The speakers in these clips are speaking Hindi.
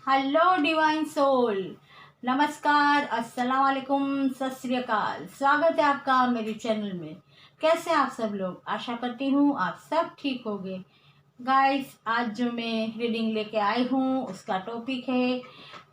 हेलो डिवाइन सोल, नमस्कार, अस्सलाम वालेकुम, सत श्री अकाल। स्वागत है आपका मेरे चैनल में। कैसे आप सब लोग? आशा करती हूँ आप सब ठीक होंगे। गाइस, आज जो मैं रीडिंग लेके आई हूँ उसका टॉपिक है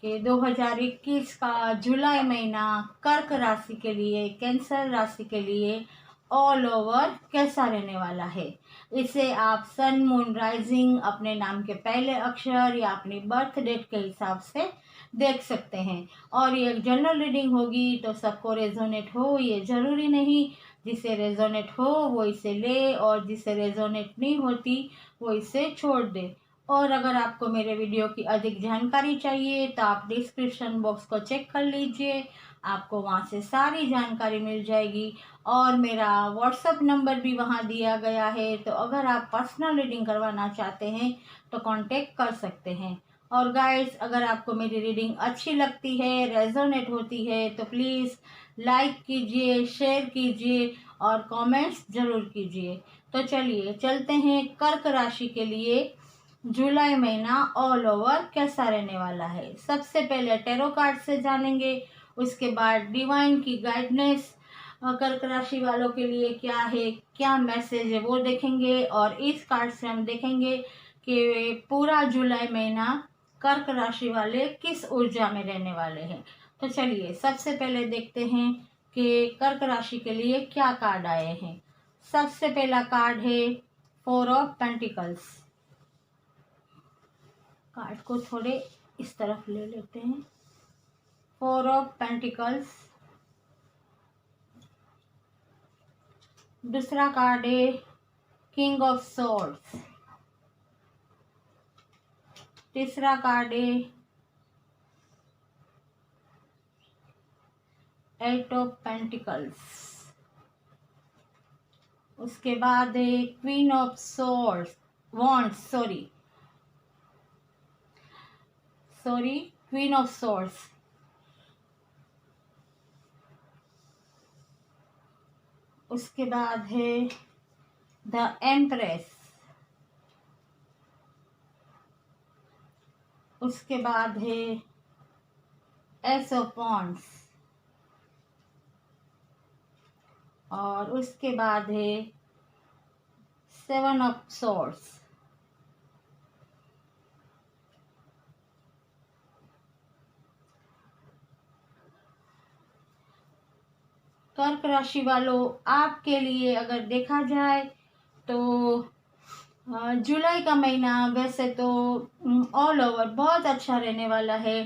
कि 2021 का जुलाई महीना कर्क राशि के लिए, कैंसर राशि के लिए ऑल ओवर कैसा रहने वाला है। इसे आप सन, मून, राइजिंग, अपने नाम के पहले अक्षर या अपनी बर्थ डेट के हिसाब से देख सकते हैं। और ये एक जनरल रीडिंग होगी तो सबको रेजोनेट हो ये ज़रूरी नहीं। जिसे रेजोनेट हो वो इसे ले और जिसे रेजोनेट नहीं होती वो इसे छोड़ दे। और अगर आपको मेरे वीडियो की अधिक जानकारी चाहिए तो आप डिस्क्रिप्शन बॉक्स को चेक कर लीजिए, आपको वहाँ से सारी जानकारी मिल जाएगी। और मेरा व्हाट्सअप नंबर भी वहाँ दिया गया है, तो अगर आप पर्सनल रीडिंग करवाना चाहते हैं तो कांटेक्ट कर सकते हैं। और गाइस, अगर आपको मेरी रीडिंग अच्छी लगती है, रेजोनेट होती है तो प्लीज़ लाइक कीजिए, शेयर कीजिए और कमेंट्स ज़रूर कीजिए। तो चलिए चलते हैं कर्क राशि के लिए जुलाई महीना ऑल ओवर कैसा रहने वाला है। सबसे पहले टैरो कार्ड से जानेंगे, उसके बाद डिवाइन की गाइडेंस कर्क राशि वालों के लिए क्या है, क्या मैसेज है वो देखेंगे। और इस कार्ड से हम देखेंगे कि पूरा जुलाई महीना कर्क राशि वाले किस ऊर्जा में रहने वाले हैं। तो चलिए सबसे पहले देखते हैं कि कर्क राशि के लिए क्या कार्ड आए हैं। सबसे पहला कार्ड है 4 ऑफ पेंटिकल्स। कार्ड को थोड़े इस तरफ ले लेते हैं। 4 ऑफ पेंटिकल्स। दूसरा कार्ड है किंग ऑफ सोर्ड्स। तीसरा कार्ड है 8 ऑफ पेंटिकल्स। उसके बाद है queen of swords, wands, sorry queen of swords. उसके बाद है द एम्प्रेस। उसके बाद है एस ऑफ वॉन्ड्स। और उसके बाद है 7 ऑफ सोर्ड्स। कर्क राशि वालों, आपके लिए अगर देखा जाए तो जुलाई का महीना वैसे तो ऑल ओवर बहुत अच्छा रहने वाला है,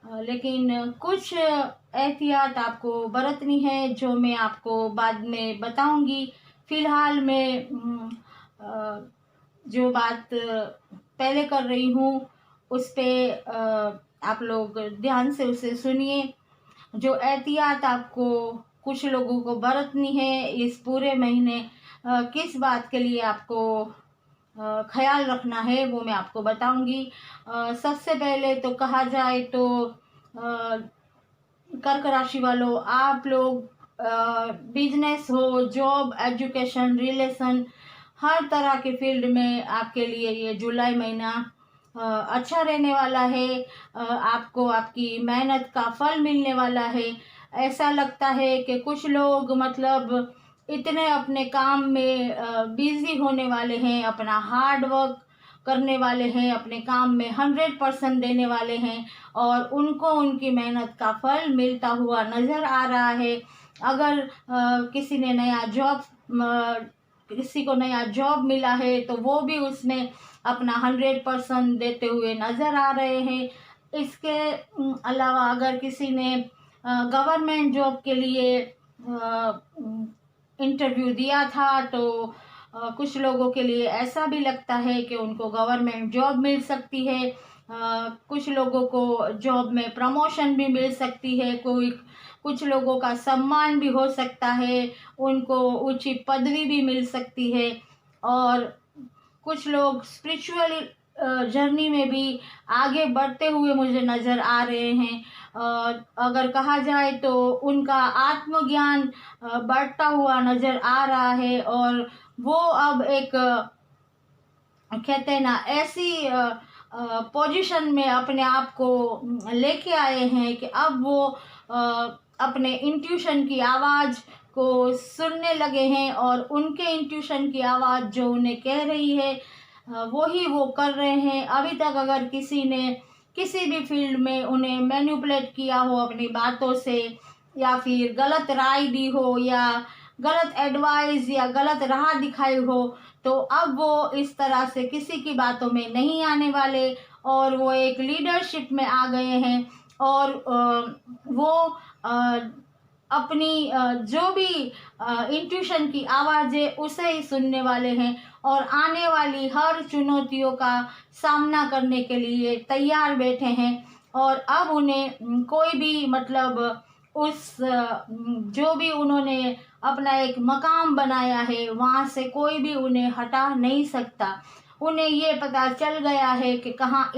लेकिन कुछ एहतियात आपको बरतनी है जो मैं आपको बाद में बताऊंगी। फिलहाल मैं जो बात पहले कर रही हूँ उस पे आप लोग ध्यान से उसे सुनिए। जो एहतियात आपको कुछ लोगों को बरतनी है इस पूरे महीने, किस बात के लिए आपको ख्याल रखना है वो मैं आपको बताऊंगी। सबसे पहले तो कहा जाए तो कर्क राशि वालों, आप लोग बिजनेस हो, जॉब, एजुकेशन, रिलेशन, हर तरह के फील्ड में आपके लिए ये जुलाई महीना अच्छा रहने वाला है। आपको आपकी मेहनत का फल मिलने वाला है। ऐसा लगता है कि कुछ लोग मतलब इतने अपने काम में बिजी होने वाले हैं, अपना हार्ड वर्क करने वाले हैं, अपने काम में 100% देने वाले हैं और उनको उनकी मेहनत का फल मिलता हुआ नज़र आ रहा है। अगर किसी को नया जॉब मिला है तो वो भी उसमें अपना 100% देते हुए नज़र आ रहे हैं। इसके अलावा अगर किसी ने गवर्नमेंट जॉब के लिए इंटरव्यू दिया था तो कुछ लोगों के लिए ऐसा भी लगता है कि उनको गवर्नमेंट जॉब मिल सकती है। कुछ लोगों को जॉब में प्रमोशन भी मिल सकती है, कुछ लोगों का सम्मान भी हो सकता है, उनको ऊंची पदवी भी मिल सकती है। और कुछ लोग स्पिरिचुअल जर्नी में भी आगे बढ़ते हुए मुझे नज़र आ रहे हैं। अगर कहा जाए तो उनका आत्मज्ञान बढ़ता हुआ नज़र आ रहा है और वो अब एक कहते हैं ना, ऐसी पोजीशन में अपने आप को लेके आए हैं कि अब वो अपने इंट्यूशन की आवाज़ को सुनने लगे हैं और उनके इंट्यूशन की आवाज़ जो उन्हें कह रही है वही वो कर रहे हैं। अभी तक अगर किसी ने किसी भी फील्ड में उन्हें मैनिपुलेट किया हो अपनी बातों से, या फिर गलत राय दी हो, या गलत एडवाइस या गलत राह दिखाई हो, तो अब वो इस तरह से किसी की बातों में नहीं आने वाले और वो एक लीडरशिप में आ गए हैं। और वो अपनी जो भी इंट्यूशन की आवाज़ है उसे ही सुनने वाले हैं और आने वाली हर चुनौतियों का सामना करने के लिए तैयार बैठे हैं। और अब उन्हें कोई भी मतलब उस जो भी उन्होंने अपना एक मकाम बनाया है वहाँ से कोई भी उन्हें हटा नहीं सकता। उन्हें ये पता चल गया है कि कहाँ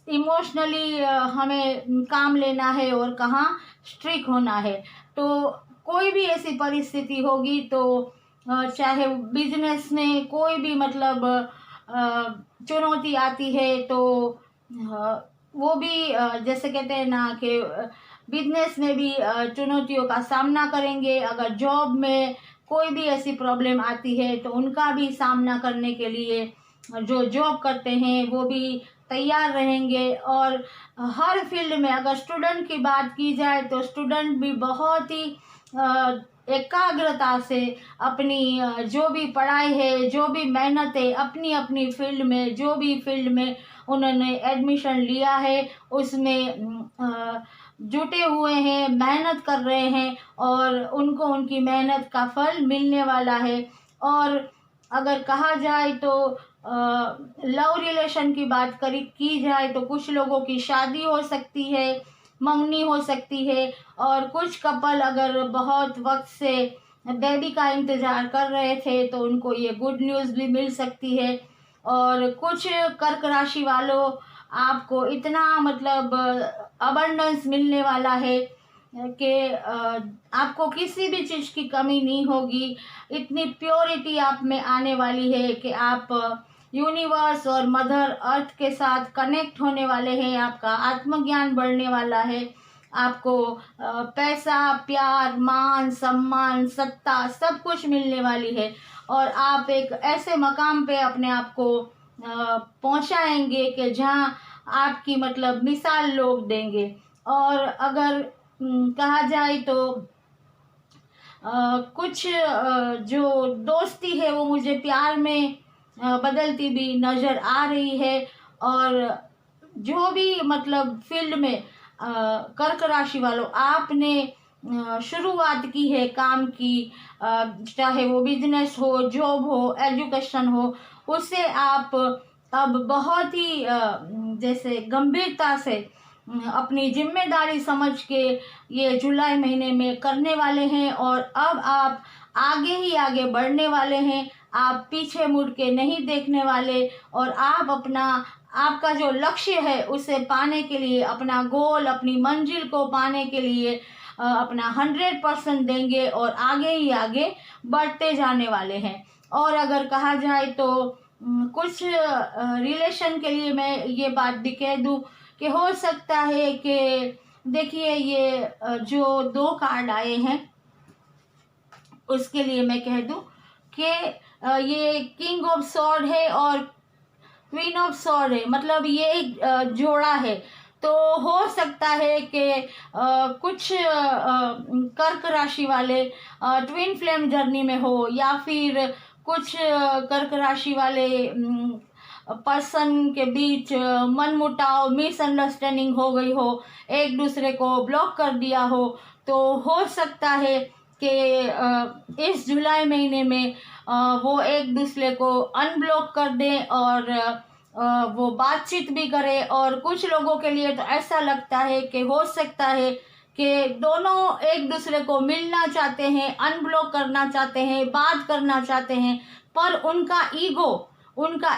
इमोशनली हमें काम लेना है और कहाँ स्ट्रिक्ट होना है। तो कोई भी ऐसी परिस्थिति होगी तो चाहे बिजनेस में कोई भी मतलब चुनौती आती है तो वो भी जैसे कहते हैं ना कि बिजनेस में भी चुनौतियों का सामना करेंगे। अगर जॉब में कोई भी ऐसी प्रॉब्लम आती है तो उनका भी सामना करने के लिए जो जॉब करते हैं वो भी तैयार रहेंगे। और हर फील्ड में अगर स्टूडेंट की बात की जाए तो स्टूडेंट भी बहुत ही एकाग्रता से अपनी जो भी पढ़ाई है, जो भी मेहनत है, अपनी अपनी फील्ड में जो भी फील्ड में उन्होंने एडमिशन लिया है उसमें जुटे हुए हैं, मेहनत कर रहे हैं और उनको उनकी मेहनत का फल मिलने वाला है। और अगर कहा जाए तो लव रिलेशन की बात की जाए तो कुछ लोगों की शादी हो सकती है, मंगनी हो सकती है, और कुछ कपल अगर बहुत वक्त से बेबी का इंतज़ार कर रहे थे तो उनको ये गुड न्यूज़ भी मिल सकती है। और कुछ कर्क राशि वालों आपको इतना मतलब अबंडेंस मिलने वाला है कि आपको किसी भी चीज़ की कमी नहीं होगी। इतनी प्योरिटी आप में आने वाली है कि आप यूनिवर्स और मदर अर्थ के साथ कनेक्ट होने वाले हैं। आपका आत्मज्ञान बढ़ने वाला है। आपको पैसा, प्यार, मान, सम्मान, सत्ता सब कुछ मिलने वाली है और आप एक ऐसे मकाम पे अपने आप को पहुंचाएंगे कि जहां आपकी मतलब मिसाल लोग देंगे। और अगर कहा जाए तो कुछ जो दोस्ती है वो मुझे प्यार में बदलती भी नज़र आ रही है। और जो भी मतलब फील्ड में कर्क राशि वालों आपने शुरुआत की है काम की, चाहे वो बिजनेस हो, जॉब हो, एजुकेशन हो, उसे आप अब बहुत ही जैसे गंभीरता से अपनी जिम्मेदारी समझ के ये जुलाई महीने में करने वाले हैं। और अब आप आगे ही आगे बढ़ने वाले हैं। आप पीछे मुड़ के नहीं देखने वाले और आप आपका जो लक्ष्य है उसे पाने के लिए, अपना गोल, अपनी मंजिल को पाने के लिए अपना 100% देंगे और आगे ही आगे बढ़ते जाने वाले हैं। और अगर कहा जाए तो कुछ रिलेशन के लिए मैं ये बात भी कह दूँ कि हो सकता है कि देखिए ये जो 2 कार्ड आए हैं उसके लिए मैं कह दूँ कि ये किंग ऑफ सॉर्ड है और क्वीन ऑफ सॉर्ड है, मतलब ये एक जोड़ा है। तो हो सकता है कि कुछ कर्क राशि वाले ट्विन फ्लेम जर्नी में हो, या फिर कुछ कर्क राशि वाले पर्सन के बीच मनमुटाव, मिसअंडरस्टैंडिंग हो गई हो, एक दूसरे को ब्लॉक कर दिया हो। तो हो सकता है कि इस जुलाई महीने में वो एक दूसरे को अनब्लॉक कर दें और वो बातचीत भी करें। और कुछ लोगों के लिए तो ऐसा लगता है कि हो सकता है कि दोनों एक दूसरे को मिलना चाहते हैं, अनब्लॉक करना चाहते हैं, बात करना चाहते हैं, पर उनका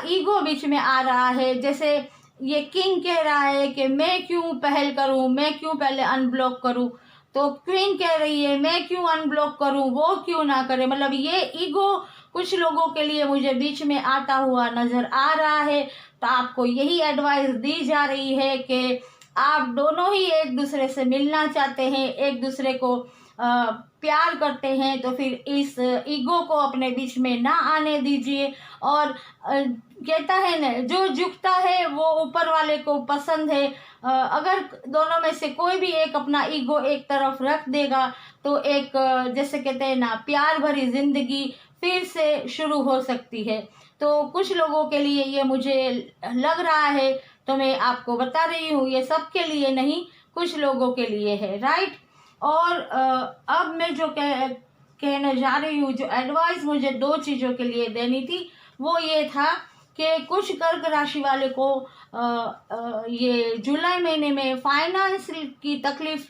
ईगो बीच में आ रहा है। जैसे ये किंग कह रहा है कि मैं क्यों पहल करूं, मैं क्यों पहले अनब्लॉक करूं, तो क्वीन कह रही है मैं क्यों अनब्लॉक करूं, वो क्यों ना करे। मतलब ये ईगो कुछ लोगों के लिए मुझे बीच में आता हुआ नज़र आ रहा है। तो आपको यही एडवाइस दी जा रही है कि आप दोनों ही एक दूसरे से मिलना चाहते हैं, एक दूसरे को प्यार करते हैं, तो फिर इस ईगो को अपने बीच में ना आने दीजिए। और कहता है ना, जो झुकता है वो ऊपर वाले को पसंद है। अगर दोनों में से कोई भी एक अपना ईगो एक तरफ रख देगा तो एक जैसे कहते हैं ना, प्यार भरी जिंदगी फिर से शुरू हो सकती है। तो कुछ लोगों के लिए ये मुझे लग रहा है, तो मैं आपको बता रही हूँ, ये सबके लिए नहीं, कुछ लोगों के लिए है, राइट। और अब मैं जो कहने जा रही हूँ, जो एडवाइस मुझे 2 चीज़ों के लिए देनी थी, वो ये था कि कुछ कर्क राशि वाले को ये जुलाई महीने में फाइनेंस की तकलीफ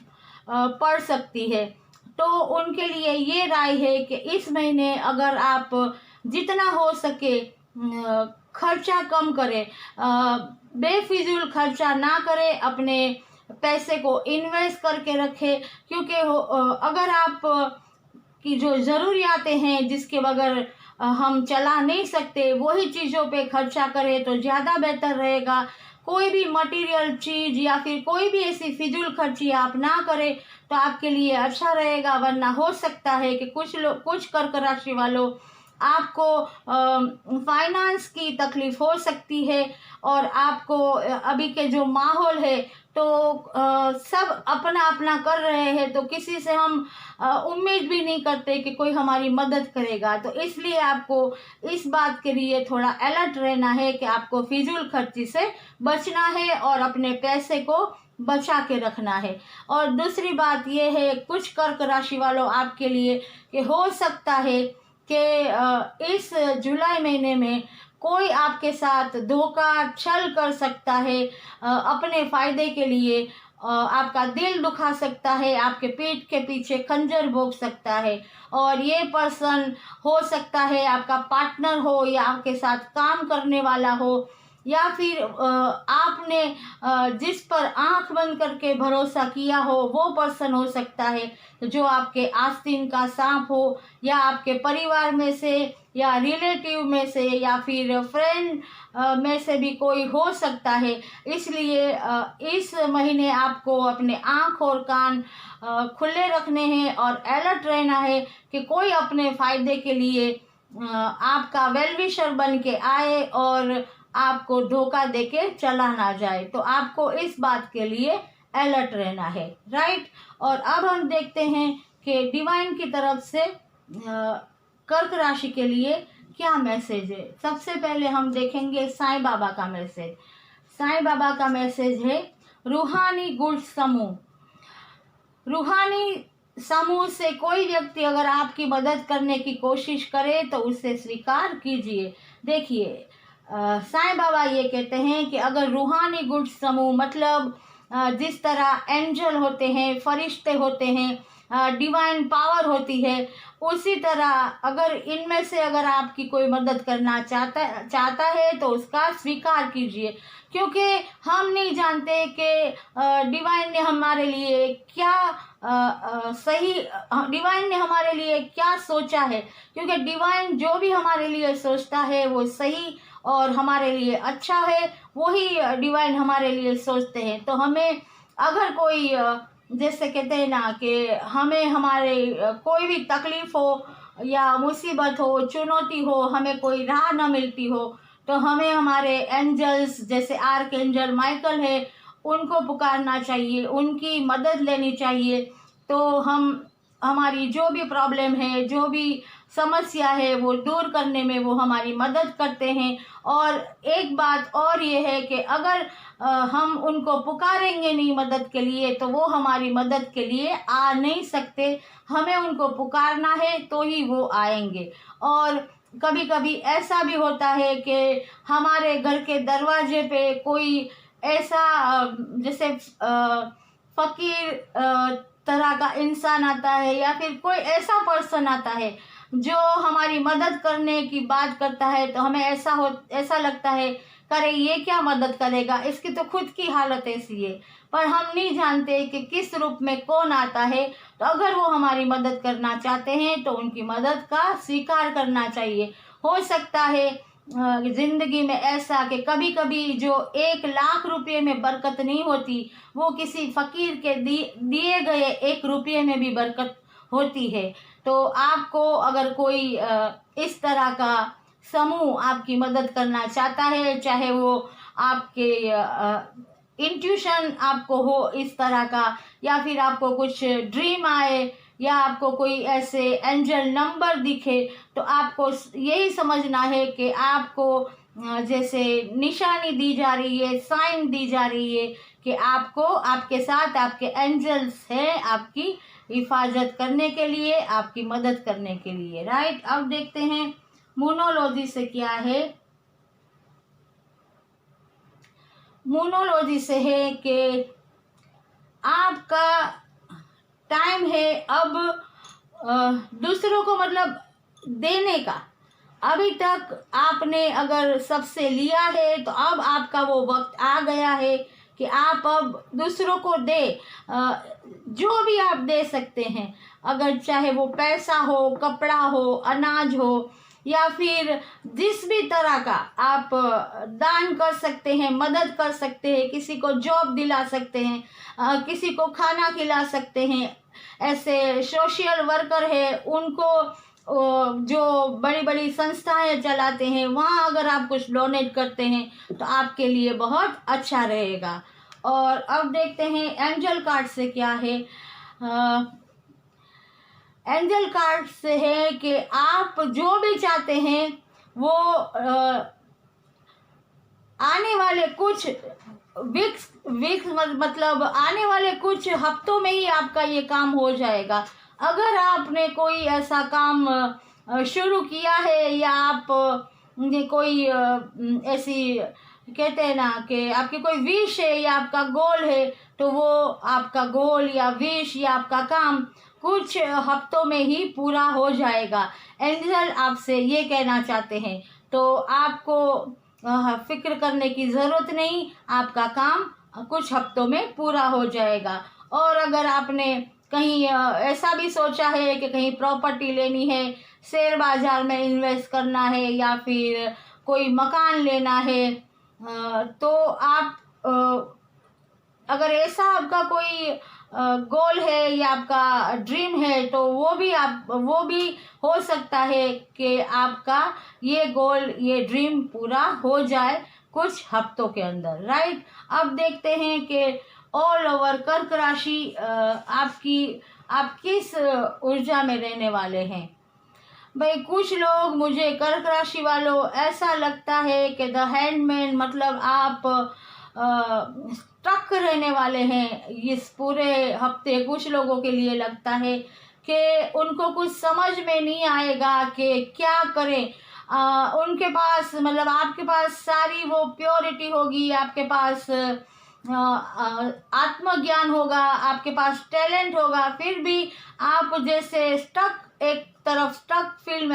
पड़ सकती है। तो उनके लिए ये राय है कि इस महीने अगर आप जितना हो सके खर्चा कम करें, बेफिजूल खर्चा ना करें, अपने पैसे को इन्वेस्ट करके रखें। क्योंकि अगर आप की जो ज़रूरियातें हैं जिसके बगैर हम चला नहीं सकते, वही चीज़ों पे खर्चा करें तो ज़्यादा बेहतर रहेगा। कोई भी मटेरियल चीज़ या फिर कोई भी ऐसी फिजूल खर्ची आप ना करें तो आपके लिए अच्छा रहेगा। वरना हो सकता है कि कुछ कर्क राशि वालों आपको फाइनेंस की तकलीफ हो सकती है। और आपको अभी के जो माहौल है तो सब अपना अपना कर रहे हैं, तो किसी से हम उम्मीद भी नहीं करते कि कोई हमारी मदद करेगा। तो इसलिए आपको इस बात के लिए थोड़ा अलर्ट रहना है कि आपको फिजूल खर्ची से बचना है और अपने पैसे को बचा के रखना है। और दूसरी बात यह है, कुछ कर्क राशि वालों आपके लिए कि हो सकता है कि इस जुलाई महीने में कोई आपके साथ धोखा छल कर सकता है अपने फ़ायदे के लिए। आपका दिल दुखा सकता है, आपके पीठ के पीछे खंजर भोंक सकता है। और ये पर्सन हो सकता है आपका पार्टनर हो या आपके साथ काम करने वाला हो, या फिर आपने जिस पर आंख बंद करके भरोसा किया हो वो पर्सन हो सकता है, जो आपके आस्तीन का सांप हो, या आपके परिवार में से, या रिलेटिव में से, या फिर फ्रेंड में से भी कोई हो सकता है। इसलिए इस महीने आपको अपने आँख और कान खुले रखने हैं और अलर्ट रहना है कि कोई अपने फ़ायदे के लिए आपका वेल विशर बन के आए और आपको धोखा देके चला ना जाए। तो आपको इस बात के लिए अलर्ट रहना है, राइट। और अब हम देखते हैं कि डिवाइन की तरफ से कर्क राशि के लिए क्या मैसेज है। सबसे पहले हम देखेंगे साईं बाबा का मैसेज। साईं बाबा का मैसेज है, रूहानी गुड समूह। रूहानी समूह से कोई व्यक्ति अगर आपकी मदद करने की कोशिश करे तो उसे स्वीकार कीजिए। देखिए, साईं बाबा ये कहते हैं कि अगर रूहानी गुड समूह मतलब जिस तरह एंजल होते हैं, फरिश्ते होते हैं, डिवाइन पावर होती है, उसी तरह अगर इनमें से अगर आपकी कोई मदद करना चाहता है तो उसका स्वीकार कीजिए। क्योंकि हम नहीं जानते कि डिवाइन ने हमारे लिए क्या डिवाइन ने हमारे लिए क्या सोचा है। क्योंकि डिवाइन जो भी हमारे लिए सोचता है वो सही और हमारे लिए अच्छा है, वही डिवाइन हमारे लिए सोचते हैं। तो हमें अगर कोई जैसे कहते हैं ना कि हमें हमारे कोई भी तकलीफ़ हो या मुसीबत हो, चुनौती हो, हमें कोई राह न मिलती हो, तो हमें हमारे एंजल्स जैसे आर्क एंजल माइकल है उनको पुकारना चाहिए, उनकी मदद लेनी चाहिए। तो हमारी जो भी प्रॉब्लम है, जो भी समस्या है, वो दूर करने में वो हमारी मदद करते हैं। और एक बात और ये है कि अगर हम उनको पुकारेंगे नहीं मदद के लिए तो वो हमारी मदद के लिए आ नहीं सकते। हमें उनको पुकारना है तो ही वो आएंगे। और कभी कभी ऐसा भी होता है कि हमारे घर के दरवाजे पे कोई ऐसा जैसे फकीर तरह का इंसान आता है, या फिर कोई ऐसा पर्सन आता है जो हमारी मदद करने की बात करता है, तो हमें ऐसा लगता है करे, ये क्या मदद करेगा, इसकी तो खुद की हालत ऐसी है। पर हम नहीं जानते कि किस रूप में कौन आता है। तो अगर वो हमारी मदद करना चाहते हैं तो उनकी मदद का स्वीकार करना चाहिए। हो सकता है जिंदगी में ऐसा कि कभी कभी जो 1 लाख रुपये में बरकत नहीं होती, वो किसी फकीर के दिए गए 1 रुपये में भी बरकत होती है। तो आपको अगर कोई इस तरह का समूह आपकी मदद करना चाहता है, चाहे वो आपके इंट्यूशन आपको हो इस तरह का, या फिर आपको कुछ ड्रीम आए, या आपको कोई ऐसे एंजल नंबर दिखे, तो आपको यही समझना है कि आपको जैसे निशानी दी जा रही है, साइन दी जा रही है कि आपको आपके साथ आपके एंजल्स हैं आपकी हिफाजत करने के लिए, आपकी मदद करने के लिए। राइट, अब देखते हैं मोनोलॉजी से क्या है। मोनोलॉजी से है कि आपका टाइम है अब दूसरों को मतलब देने का। अभी तक आपने अगर सबसे लिया है तो अब आपका वो वक्त आ गया है कि आप अब दूसरों को दे। जो भी आप दे सकते हैं, अगर चाहे वो पैसा हो, कपड़ा हो, अनाज हो, या फिर जिस भी तरह का आप दान कर सकते हैं, मदद कर सकते हैं, किसी को जॉब दिला सकते हैं, किसी को खाना खिला सकते हैं। ऐसे सोशल वर्कर है, उनको जो बड़ी बड़ी संस्थाएं चलाते हैं, वहाँ अगर आप कुछ डोनेट करते हैं तो आपके लिए बहुत अच्छा रहेगा। और अब देखते हैं एंजल कार्ड से क्या है। एंजल कार्ड से है कि आप जो भी चाहते हैं वो आने वाले कुछ वीक्स मतलब आने वाले कुछ हफ्तों में ही आपका ये काम हो जाएगा। अगर आपने कोई ऐसा काम शुरू किया है, या आप कोई ऐसी कहते हैं ना कि आपकी कोई विश है या आपका गोल है, तो वो आपका गोल या विश या आपका काम कुछ हफ्तों में ही पूरा हो जाएगा। एंजल आपसे ये कहना चाहते हैं, तो आपको फिक्र करने की ज़रूरत नहीं, आपका काम कुछ हफ्तों में पूरा हो जाएगा। और अगर आपने कहीं ऐसा भी सोचा है कि कहीं प्रॉपर्टी लेनी है, शेयर बाजार में इन्वेस्ट करना है, या फिर कोई मकान लेना है, तो आप अगर ऐसा आपका कोई गोल है या आपका ड्रीम है, तो वो भी हो सकता है कि आपका ये गोल, ये ड्रीम पूरा हो जाए कुछ हफ्तों के अंदर। राइट, अब देखते हैं कि ऑल ओवर कर्क राशि आप किस ऊर्जा में रहने वाले हैं। भाई, कुछ लोग, मुझे कर्क राशि वालों ऐसा लगता है कि द हैंडमैन, मतलब आप स्टक रहने वाले हैं इस पूरे हफ्ते। कुछ लोगों के लिए लगता है कि उनको कुछ समझ में नहीं आएगा कि क्या करें। उनके पास, मतलब आपके पास सारी वो प्योरिटी होगी, आपके पास आत्मज्ञान होगा, आपके पास टैलेंट होगा, फिर भी आप जैसे एक तरफ स्टक फील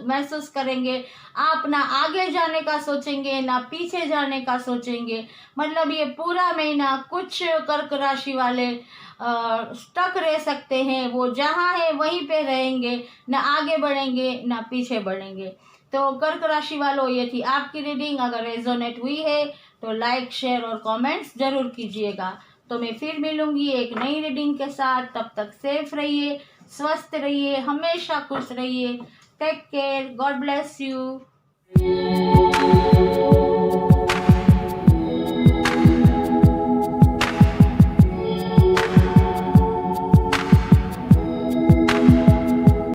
महसूस करेंगे। आप ना आगे जाने का सोचेंगे, ना पीछे जाने का सोचेंगे। मतलब ये पूरा महीना कुछ कर्क राशि वाले स्टक रह सकते हैं। वो जहाँ है वहीं पे रहेंगे, ना आगे बढ़ेंगे ना पीछे बढ़ेंगे। तो कर्क राशि वालों, ये थी आपकी रीडिंग। अगर रेजोनेट हुई है तो लाइक, शेयर और कमेंट्स जरूर कीजिएगा। तो मैं फिर मिलूंगी एक नई रीडिंग के साथ। तब तक सेफ रहिए, स्वस्थ रहिए, हमेशा खुश रहिए। Take care, God bless you.